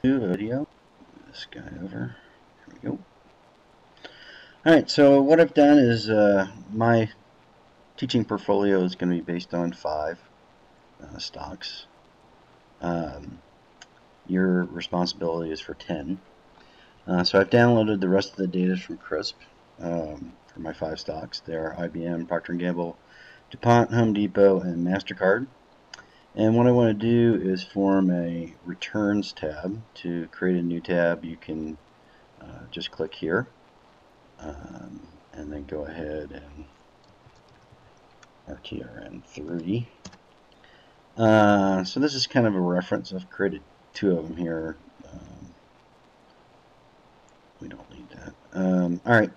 do a video. Move this guy over. Here we go. Alright, so what I've done is my teaching portfolio is going to be based on 5 stocks. Your responsibility is for 10. So I've downloaded the rest of the data from CRISP for my 5 stocks. They are IBM, Procter & Gamble, DuPont, Home Depot, and MasterCard. And what I want to do is form a returns tab. To create a new tab, you can just click here and then go ahead and RTRN3. So this is kind of a reference. I've created 2 of them here. We don't need that. Alright,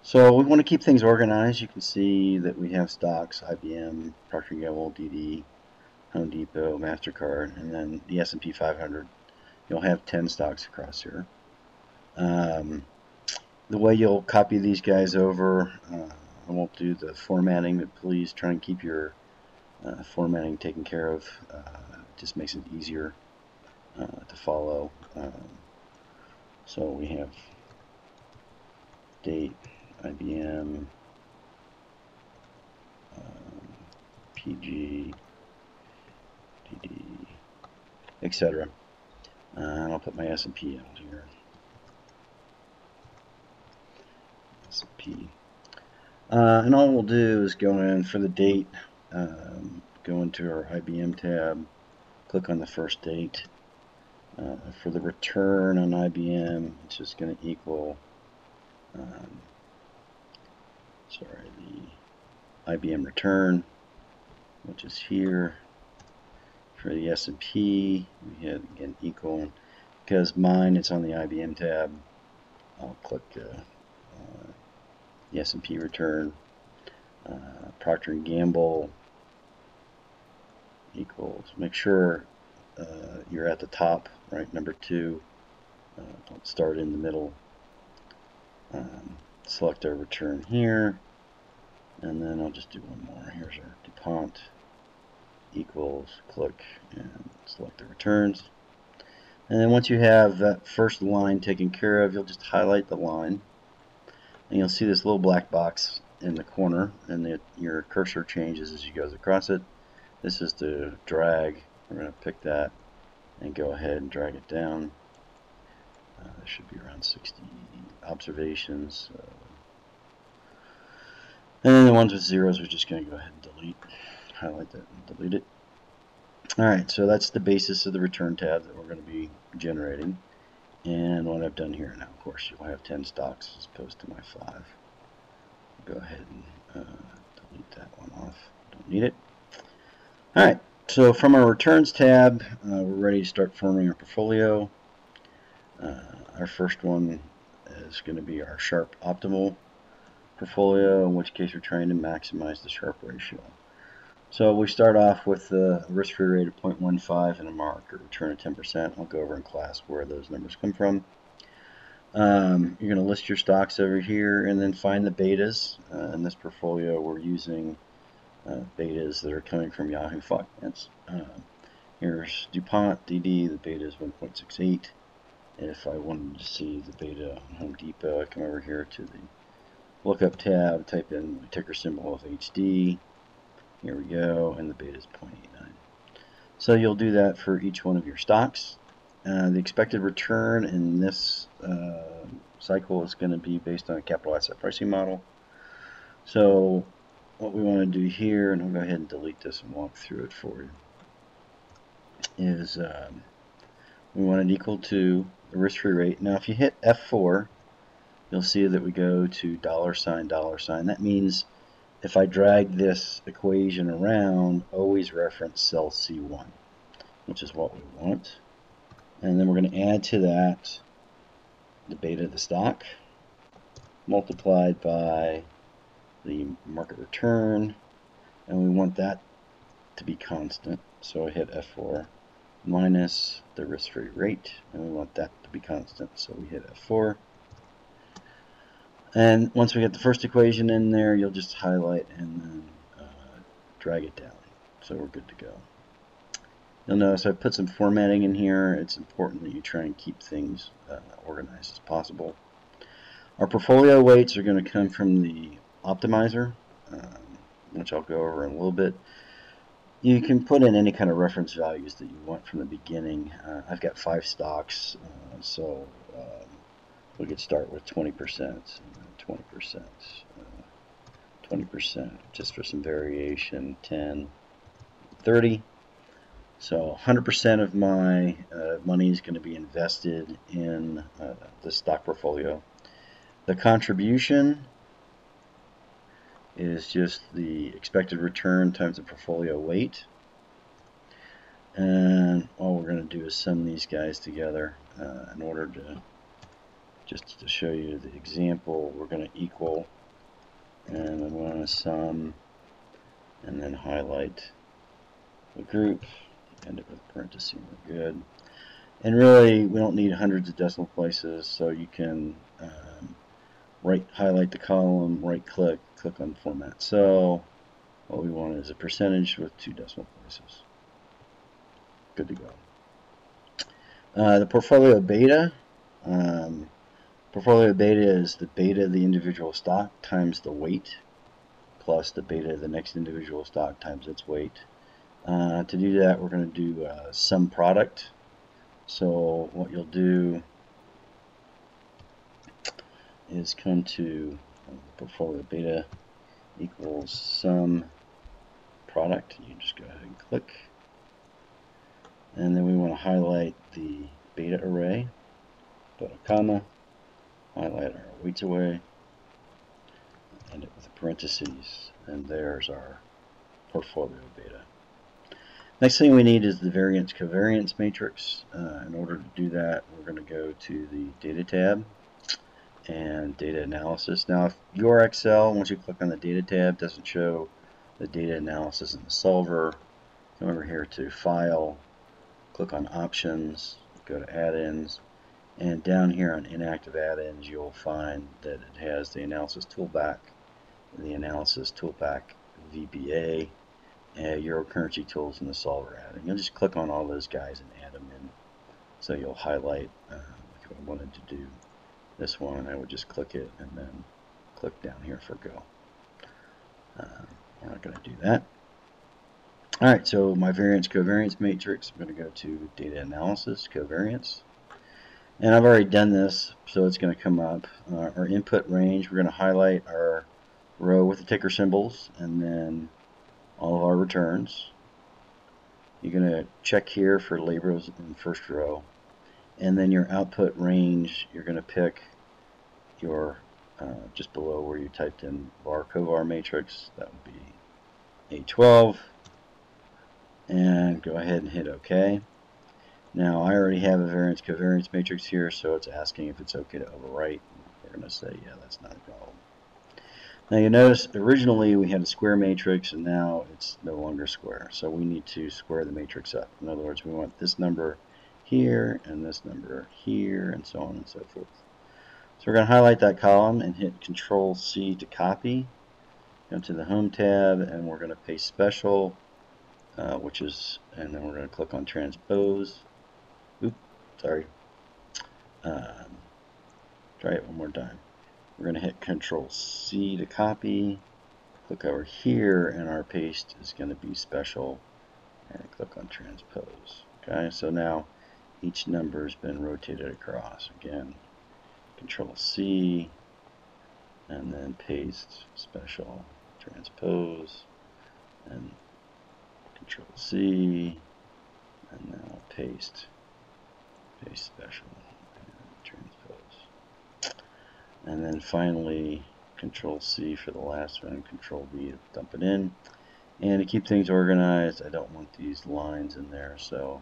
so we want to keep things organized. You can see that we have stocks, IBM, Procter & Gamble, DD, Home Depot, MasterCard, and then the S&P 500. You'll have 10 stocks across here. The way you'll copy these guys over, I won't do the formatting, but please try and keep your formatting taken care of. It just makes it easier to follow. So we have date, IBM, PG, DD, etc. And I'll put my S&P out here. S&P. And all we'll do is go in for the date, go into our IBM tab, click on the first date. For the return on IBM, it's just going to equal, the IBM return, which is here. For the S&P, we hit again equal. Because mine, it's on the IBM tab, I'll click the S&P return. Procter & Gamble equals, make sure you're at the top, right, number 2. Don't start in the middle. Select our return here, and then I'll just do one more. Here's our DuPont equals, click and select the returns. And then once you have that first line taken care of, you'll just highlight the line, and you'll see this little black box in the corner, and your cursor changes as you go across it. This is the drag. We're going to pick that and go ahead and drag it down. There should be around 60 observations. And then the ones with zeros, we're just going to go ahead and delete. Highlight that and delete it. Alright, so that's the basis of the return tab that we're going to be generating. And what I've done here now, of course, you'll have 10 stocks as opposed to my 5. Go ahead and delete that one off. Don't need it. Alright, so from our returns tab, we're ready to start forming our portfolio. Our first one is going to be our Sharp optimal portfolio, in which case we're trying to maximize the Sharp ratio. So we start off with a risk-free rate of 0.15 and a mark, or return of 10%. I'll go over in class where those numbers come from. You're going to list your stocks over here and then find the betas. In this portfolio, we're using betas that are coming from Yahoo Finance. Here's DuPont, DD, the beta is 1.68. If I wanted to see the beta on Home Depot, I come over here to the lookup tab, type in the ticker symbol of HD. Here we go, and the beta is 0.89. So you'll do that for each one of your stocks. The expected return in this cycle is going to be based on a capital asset pricing model. So what we want to do here, and I'll go ahead and delete this and walk through it for you, is we want it equal to the risk-free rate. Now if you hit F4, you'll see that we go to $$. That means if I drag this equation around, always reference cell C1, which is what we want. And then we're going to add to that the beta of the stock multiplied by the market return, and we want that to be constant. So I hit F4 minus the risk-free rate, and we want that to be constant. So we hit F4. And once we get the first equation in there, you'll just highlight and then drag it down. So we're good to go. You'll notice I put some formatting in here. It's important that you try and keep things organized as possible. Our portfolio weights are going to come from the optimizer, which I'll go over in a little bit. You can put in any kind of reference values that you want from the beginning. I've got 5 stocks, so we could start with 20%, 20%, 20%, just for some variation, 10, 30. So 100% of my money is going to be invested in the stock portfolio. The contribution is just the expected return times the portfolio weight. And all we're going to do is sum these guys together in order to, just to show you the example, we're going to equal, and I'm going to sum, and then highlight the group, end it with parentheses, we're good. And really, we don't need hundreds of decimal places, so you can highlight the column, right-click, click on Format Cell. What we want is a percentage with 2 decimal places. Good to go. The portfolio beta. Portfolio beta is the beta of the individual stock times the weight, plus the beta of the next individual stock times its weight. To do that, we're going to do sum product. So what you'll do is come to portfolio beta equals sum product. You just go ahead and click. And then we want to highlight the beta array, put a comma, highlight our weights array, end it with a parentheses, and there's our portfolio beta. Next thing we need is the variance covariance matrix. In order to do that, we're going to go to the data tab and data analysis. Now, if your Excel, once you click on the data tab, doesn't show the data analysis in the solver, come over here to File, click on Options, go to Add-ins, and down here on Inactive Add-ins, you'll find that it has the Analysis Toolback, the Analysis Toolback VBA, Euro Currency Tools, and the Solver add-in. You'll just click on all those guys and add them in. So you'll highlight, if I wanted to do this one, I would just click it and then click down here for Go. We're not going to do that. Alright, so my variance covariance matrix, I'm going to go to Data Analysis, Covariance. And I've already done this, so it's going to come up. Our input range, we're going to highlight our row with the ticker symbols, and then all of our returns. You're going to check here for labels in the first row, and then your output range, you're going to pick your just below where you typed in var covar matrix. That would be A12, and go ahead and hit OK. Now I already have a variance covariance matrix here, so it's asking if it's okay to overwrite. We're going to say yeah, that's not a problem. Now you notice originally we had a square matrix, and now it's no longer square, so we need to square the matrix up. In other words, we want this number here and this number here, and so on and so forth. So we're going to highlight that column and hit Control C to copy. Go to the Home tab, and we're going to paste special, and then we're going to click on transpose. Oops, sorry. Try it one more time. We're going to hit Control C to copy, click over here, and our paste is going to be special, and click on transpose. Okay, so now each number has been rotated across. Again, Control C, and then paste special, transpose, and Control C, and now paste special, and transpose. And then finally, Control C for the last one, Control V to dump it in. And to keep things organized, I don't want these lines in there, so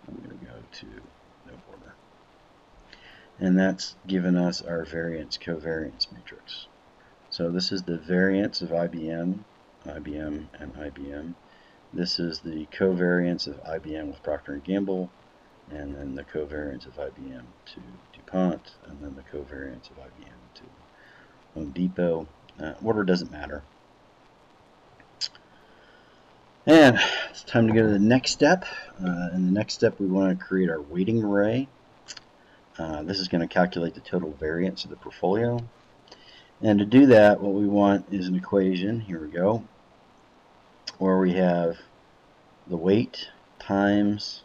I'm going to go to no border. And that's given us our variance covariance matrix. So this is the variance of IBM, and IBM. This is the covariance of IBM with Procter & Gamble, and then the covariance of IBM to DuPont, and then the covariance of IBM to Home Depot. Order doesn't matter. And it's time to go to the next step. In the next step, we want to create our weighting array. This is going to calculate the total variance of the portfolio. And to do that, what we want is an equation, here we go, where we have the weight times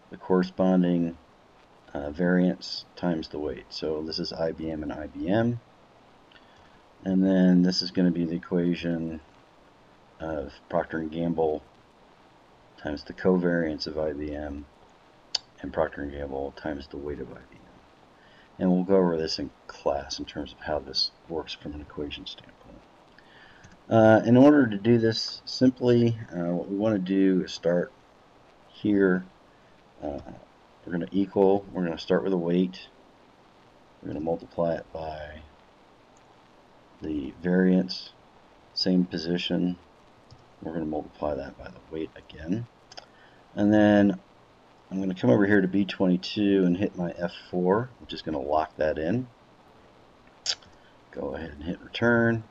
the corresponding variance times the weight. So this is IBM and IBM. And then this is going to be the equation of Procter & Gamble times the covariance of IBM and Procter & Gamble times the weight of IBM. And we'll go over this in class in terms of how this works from an equation standpoint. In order to do this simply, what we want to do is start here. We're going to start with a weight. We're going to multiply it by the variance, same position. We're going to multiply that by the weight again. And then I'm going to come over here to B22 and hit my F4, which is going to lock that in. Go ahead and hit return.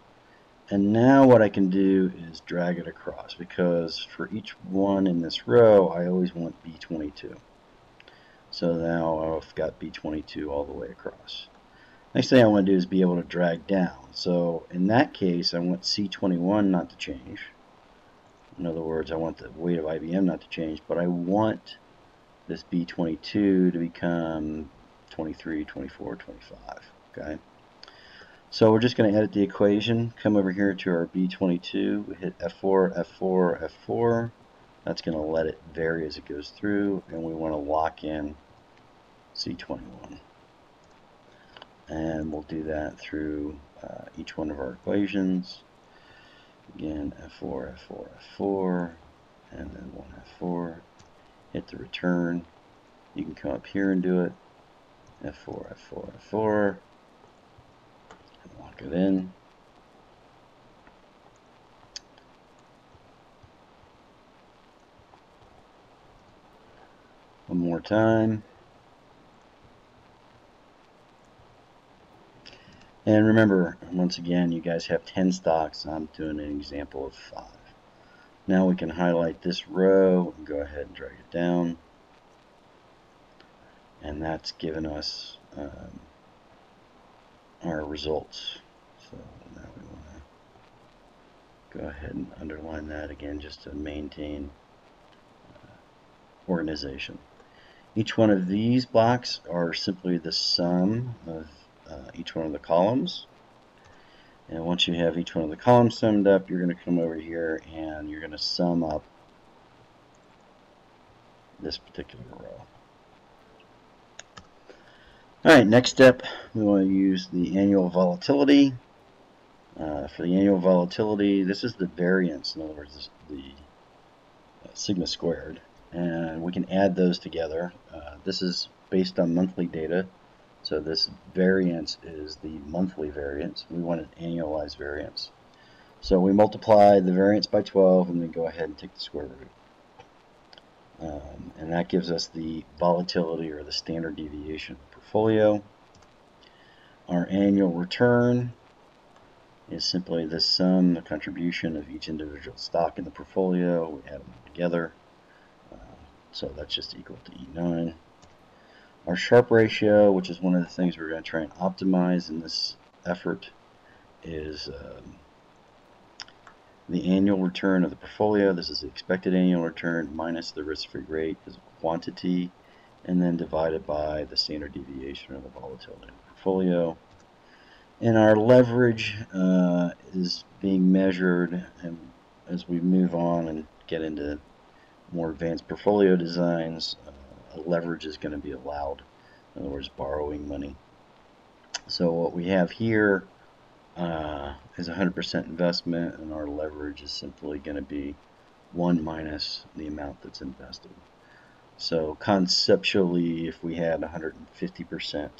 And now what I can do is drag it across, because for each one in this row, I always want B22. So now I've got B22 all the way across. Next thing I want to do is be able to drag down. So in that case, I want C21 not to change. In other words, I want the weight of IBM not to change, but I want this B22 to become 23, 24, 25. Okay. So we're just going to edit the equation, come over here to our B22, we hit F4, F4, F4. That's going to let it vary as it goes through, and we want to lock in C21. And we'll do that through each one of our equations. Again, F4, F4, F4, and then 1 F4. Hit the return. You can come up here and do it. F4, F4, F4. And lock it in. One more time. And remember, once again, you guys have 10 stocks. I'm doing an example of 5. Now we can highlight this row and go ahead and drag it down. And that's given us our results. So now we want to go ahead and underline that again just to maintain organization. Each one of these blocks are simply the sum of each one of the columns. And once you have each one of the columns summed up, you're going to come over here and you're going to sum up this particular row. Alright, next step, we want to use the annual volatility. For the annual volatility, this is the variance, in other words, the sigma squared. And we can add those together. This is based on monthly data. So this variance is the monthly variance. We want an annualized variance. So we multiply the variance by 12 and then go ahead and take the square root. And that gives us the volatility or the standard deviation portfolio. Our annual return is simply the sum, the contribution of each individual stock in the portfolio. We add them together. So that's just equal to E9. Our Sharpe ratio, which is one of the things we're going to try and optimize in this effort, is the annual return of the portfolio. This is the expected annual return minus the risk-free rate is a quantity, and then divided by the standard deviation or the volatility of the portfolio. And our leverage is being measured, and as we move on and get into more advanced portfolio designs, leverage is going to be allowed. In other words, borrowing money. So what we have here is 100% investment, and our leverage is simply going to be 1 minus the amount that's invested. So conceptually, if we had 150%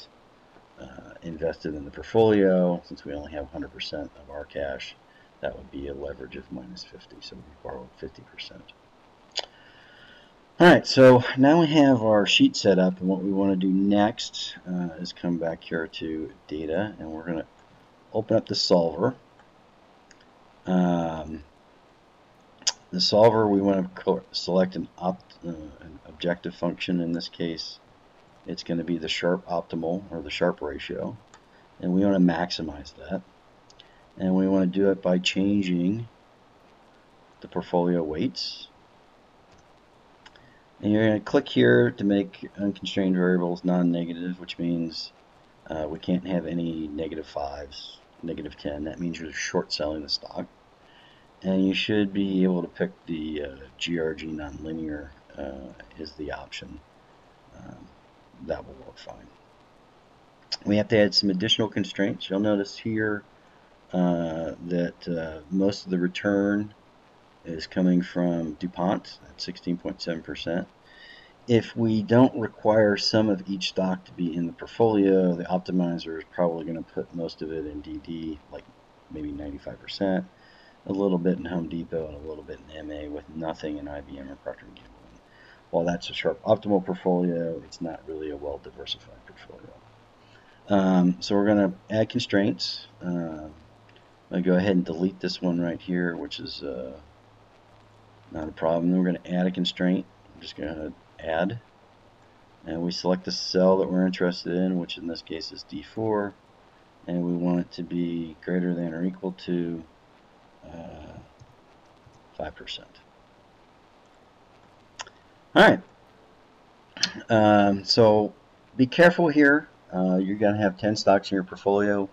invested in the portfolio, since we only have 100% of our cash, that would be a leverage of minus 50. So we borrowed 50%. Alright, so now we have our sheet set up, and what we want to do next is come back here to data, and we're going to open up the solver. The solver, we want to select an objective function. In this case, it's going to be the Sharp optimal, or the Sharp ratio, and we want to maximize that. And we want to do it by changing the portfolio weights. And you're going to click here to make unconstrained variables non-negative, which means we can't have any -5s, -10. That means you're short selling the stock. And you should be able to pick the GRG nonlinear is the option. That will work fine. We have to add some additional constraints. You'll notice here that most of the return is coming from DuPont at 16.7%. If we don't require some of each stock to be in the portfolio, the optimizer is probably going to put most of it in DD, like maybe 95%, a little bit in Home Depot, and a little bit in MA, with nothing in IBM or Procter & Gamble. While that's a Sharp optimal portfolio, it's not really a well-diversified portfolio. So we're going to add constraints. I'm going to go ahead and delete this one right here, which is not a problem. Then we're going to add a constraint. I'm just going to add, and we select the cell that we're interested in, which in this case is D4, and we want it to be greater than or equal to 5%. Alright, so be careful here. You're going to have 10 stocks in your portfolio.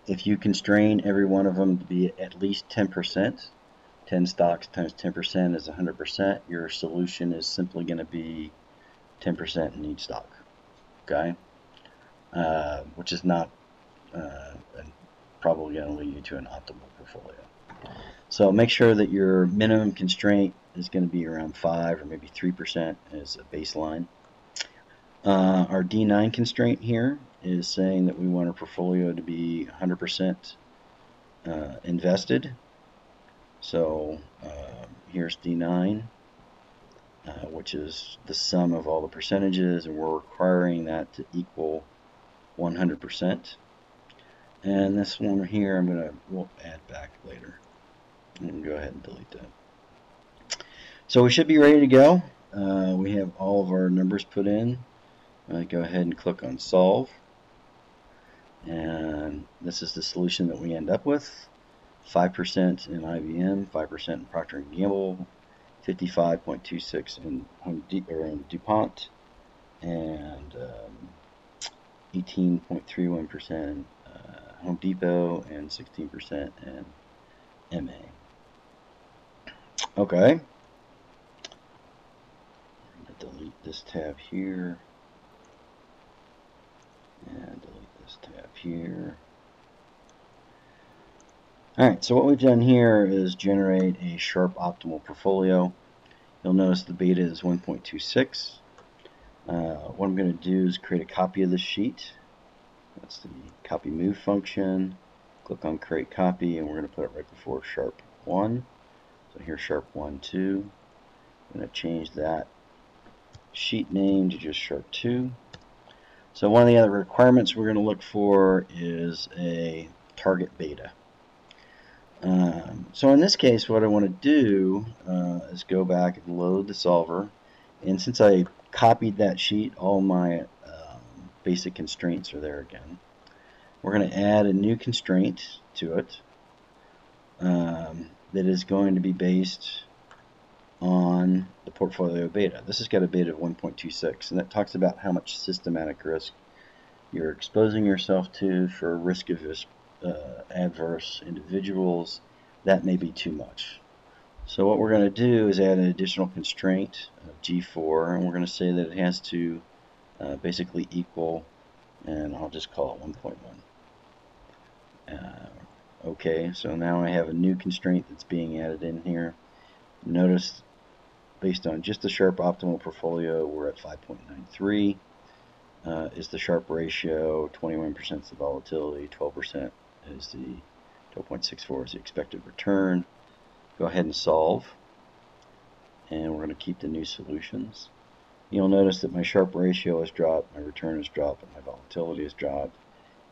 If you constrain every one of them to be at least 10%, 10 stocks times 10% is 100%. Your solution is simply going to be 10% in each stock, okay? Which is not probably going to lead you to an optimal portfolio. So make sure that your minimum constraint is going to be around 5 or maybe 3% as a baseline. Our D9 constraint here is saying that we want our portfolio to be 100% invested. So here's D9, which is the sum of all the percentages, and we're requiring that to equal 100%. And this one here, we'll add back later. And go ahead and delete that. So we should be ready to go. We have all of our numbers put in. Go ahead and click on Solve. And this is the solution that we end up with. 5% in IBM, 5% in Procter & Gamble, 55.26 in DuPont, and 18.31% in Home Depot, and 16% in MA. Okay. I'm going to delete this tab here, and delete this tab here. Alright, so what we've done here is generate a Sharp optimal portfolio. You'll notice the beta is 1.26. What I'm going to do is create a copy of this sheet. That's the copy move function. Click on create copy, and we're going to put it right before Sharp 1. So here's Sharp 1, 2. I'm going to change that sheet name to just Sharp 2. So one of the other requirements we're going to look for is a target beta. So in this case, what I want to do is go back and load the solver. And since I copied that sheet, all my basic constraints are there again. We're going to add a new constraint to it that is going to be based on the portfolio beta. This has got a beta of 1.26, and that talks about how much systematic risk you're exposing yourself to. For risk of adverse individuals, that may be too much. So what we're going to do is add an additional constraint of G4, and we're going to say that it has to basically equal, and I'll just call it 1.1. Okay, so now I have a new constraint that's being added in here. Notice, based on just the Sharp optimal portfolio, we're at 5.93. Is the Sharp ratio, 21% is the volatility, 12% is the 12.64 is the expected return. Go ahead and solve, and we're going to keep the new solutions. You'll notice that my Sharp ratio has dropped, my return has dropped, and my volatility has dropped,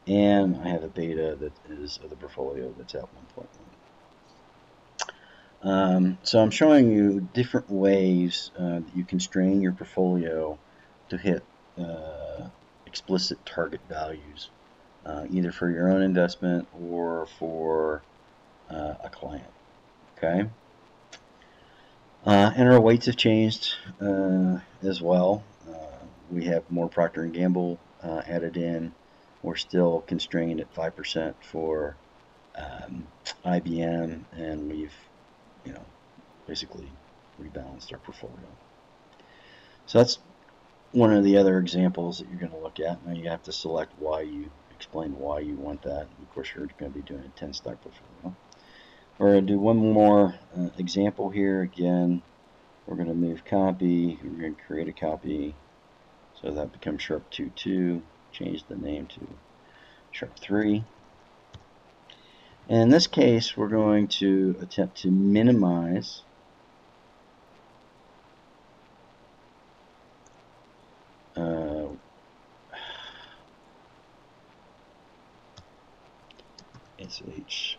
and I have a beta that is of the portfolio that's at 1.1. So I'm showing you different ways that you constrain your portfolio to hit explicit target values, either for your own investment or for a client. Okay. And our weights have changed as well. We have more Procter & Gamble added in. We're still constrained at 5% for IBM, and we've, basically rebalanced our portfolio. So that's one of the other examples that you're going to look at. Now you have to select explain why you want that. Of course, you're going to be doing a 10-stock portfolio. We're going to do one more example here. Again, we're going to move copy. We're going to create a copy. So that becomes Shrp2.2. Change the name to Shrp3. And in this case, we're going to attempt to minimize SHRP3.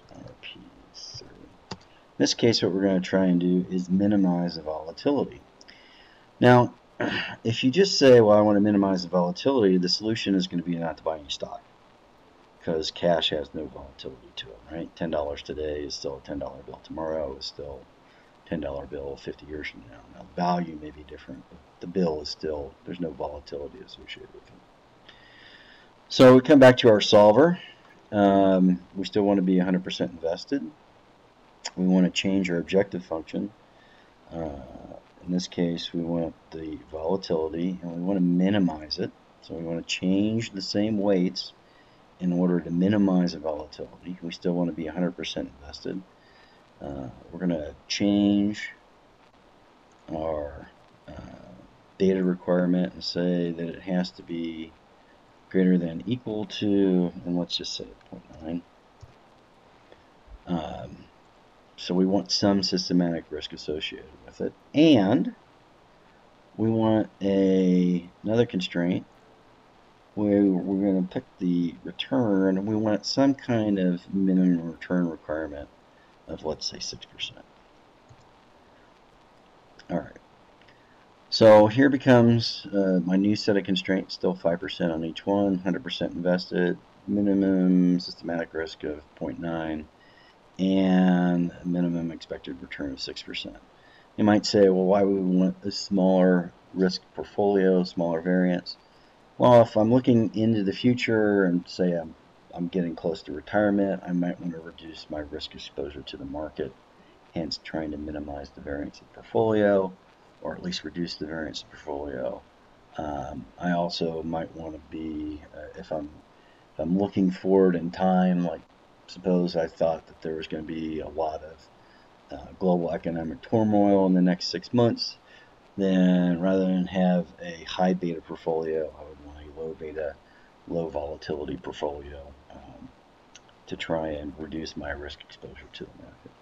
In this case, what we're going to try and do is minimize the volatility. Now, if you just say, well, I want to minimize the volatility, the solution is going to be not to buy any stock, because cash has no volatility to it, right? $10 today is still a $10 bill. Tomorrow is still a $10 bill 50 years from now. Now, the value may be different, but the bill is still, there's no volatility associated with it. So we come back to our solver. We still want to be 100% invested. We want to change our objective function. In this case, we want the volatility, and we want to minimize it. So we want to change the same weights in order to minimize the volatility. We still want to be 100% invested. We're going to change our data requirement and say that it has to be greater than equal to, and let's just say 0.9. So we want some systematic risk associated with it, and we want another constraint where we're going to pick the return, and we want some kind of minimum return requirement of, let's say, 6%. All right. So here becomes my new set of constraints, still 5% on each one, 100% invested, minimum systematic risk of 0.9, and a minimum expected return of 6%. You might say, well, why would we want a smaller risk portfolio, smaller variance? Well, if I'm looking into the future and say I'm getting close to retirement, I might want to reduce my risk exposure to the market, hence trying to minimize the variance of the portfolio, or at least reduce the variance of the portfolio. I also might want to be, if I'm looking forward in time, like suppose I thought that there was going to be a lot of global economic turmoil in the next 6 months, then rather than have a high beta portfolio, I would want a low beta, low volatility portfolio to try and reduce my risk exposure to the market.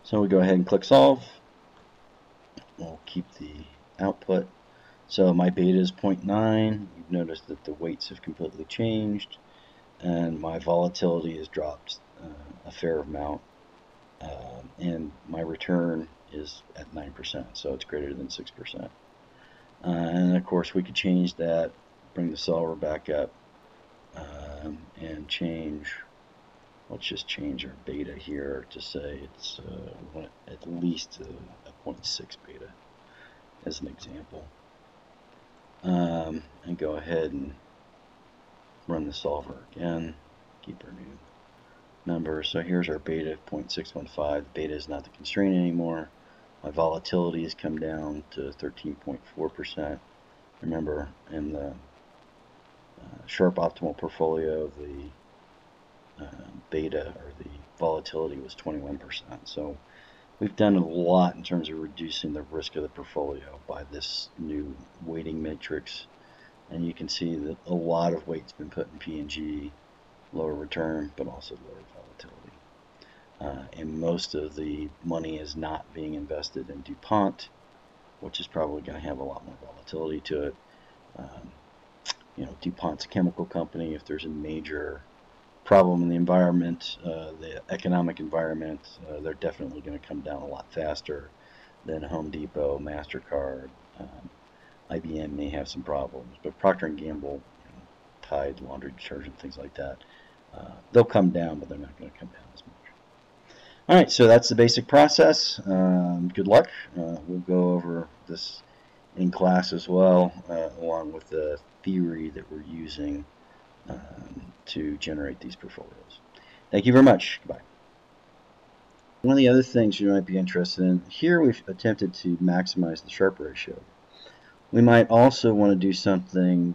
So we go ahead and click solve. We'll keep the output. So my beta is 0.9. You've noticed that the weights have completely changed, and my volatility has dropped a fair amount, and my return is at 9%, so it's greater than 6%. And of course we could change that, bring the solver back up, and change, let's just change our beta here to say it's we want at least a 0.6 beta as an example, and go ahead and run the solver again, keep our new number. So here's our beta, 0.615. The beta is not the constraint anymore. My volatility has come down to 13.4%. Remember, in the Sharp Optimal portfolio, the beta, or the volatility, was 21%. So we've done a lot in terms of reducing the risk of the portfolio by this new weighting matrix. And you can see that a lot of weight's been put in P&G, lower return, but also lower volatility. And most of the money is not being invested in DuPont, which is probably going to have a lot more volatility to it. DuPont's a chemical company. If there's a major problem in the environment, the economic environment, they're definitely going to come down a lot faster than Home Depot, MasterCard. IBM may have some problems, but Procter & Gamble, Tide, laundry detergent, things like that, they'll come down, but they're not going to come down as much. All right, so that's the basic process. Good luck. We'll go over this in class as well, along with the theory that we're using to generate these portfolios. Thank you very much. Goodbye. One of the other things you might be interested in, here we've attempted to maximize the Sharpe ratio. We might also want to do something